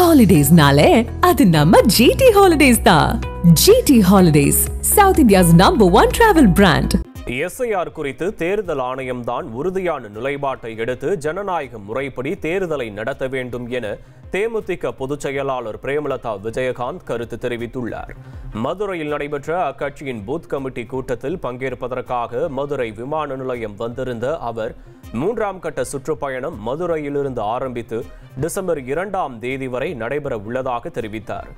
Holidays-nale, adu namma GT Holidays da. GT Holidays, South India's #1 travel brand. SIR குறித்து தேர்தல் ஆணையம் தான் உறுதியான நிலைப்பாட்டை எடுத்து ஜனநாயக முறைப்படி தேர்தலை நடத்த வேண்டும் என தேமுதிக பொதுச் செயலாளர் பிரேமலதா விஜயகாந்த் கருத்து தெரிவித்துள்ளார். மதுரையில் நடைபெற்ற அக்கட்சியின் பூத் கமிட்டி கூட்டத்தில் பங்கேற்பதற்காக மதுரை விமான நிலையம் வந்திருந்த அவர் 3ஆம் கட்ட சுற்றுப்பயணம் மதுரையிலிருந்து ஆரம்பித்து டிசம்பர் 2ஆம் தேதி வரை நடைபெற உள்ளதாக தெரிவித்தார்.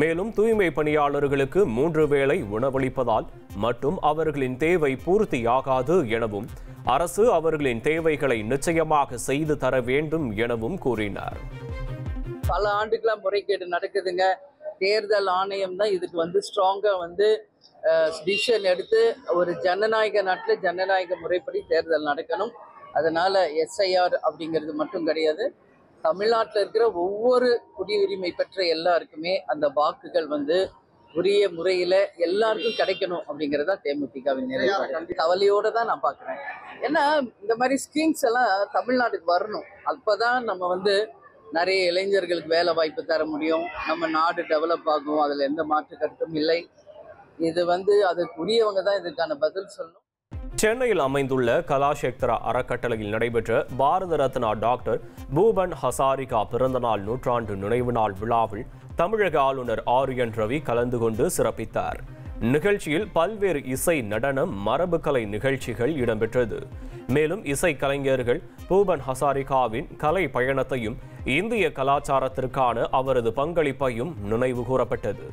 மேலும் தூய்மை பணியாளர்களுக்கு 3 வேளை உணவளிப்பதால் மட்டும் அவர்களின் தேவை பூர்த்தியாகாது எனவும் அரசு அவர்களின் தேவைகளை நிச்சயமாக செய்து தர வேண்டும் எனவும் கூறினார். பல ஆண்டுகளா முறைகேடு நடக்குதுங்க. தேர்தல் ஆணையம் தான் இதுக்கு ஸ்ட்ராங்கா டிசிஷன் எடுத்து ஒரு ஜனநாயக நாட்டில் ஜனநாயக முறைப்படி தேர்தல் நடக்கணும். அதனால SIR அப்படிங்கிறது மட்டும் கிடையாது, தமிழ்நாட்டில் இருக்கிற ஒவ்வொரு குடியுரிமை பெற்ற எல்லாருக்குமே அந்த வாக்குகள் உரிய முறையில் எல்லாருக்கும் கிடைக்கணும் அப்படிங்கிறதா தேமுதிகவின் நிலைப்பாடு. கவலையோடு தான் நான் பார்க்குறேன். ஏன்னா இந்த மாதிரி ஸ்கீம்ஸ் எல்லாம் தமிழ்நாட்டுக்கு வரணும். அப்போதான் நம்ம நிறைய இளைஞர்களுக்கு வேலை வாய்ப்பு தர முடியும், நம்ம நாடு டெவலப் ஆகும். அதில் எந்த மாற்று கருத்தும் இல்லை. இது அதுக்கு உரியவங்க தான் இதுக்கான பதில் சொல்லணும். சென்னையில் அமைந்துள்ள கலாஷேக்தரா அறக்கட்டளையில் நடைபெற்ற பாரத ரத்னா டாக்டர் பூபன் ஹசாரிகா பிறந்தநாள் நூற்றாண்டு நினைவு நாள் விழாவில் தமிழக ஆளுநர் RN ரவி கலந்து கொண்டு சிறப்பித்தார். நிகழ்ச்சியில் பல்வேறு இசை, நடனம், மரபுக்கலை நிகழ்ச்சிகள் இடம்பெற்றது. மேலும் இசை கலைஞர்கள் பூபன் ஹசாரிகாவின் கலை பயணத்தையும் இந்திய கலாச்சாரத்திற்கான அவரது பங்களிப்பையும் நினைவு கூறப்பட்டது.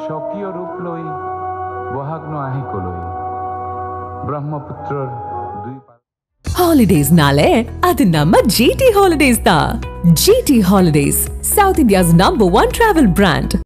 शौकीय रूप लोई बहाग नो आही को लोई Brahmaputra Holidays-nale, adu namma GT Holidays da. GT Holidays, South India's #1 travel brand.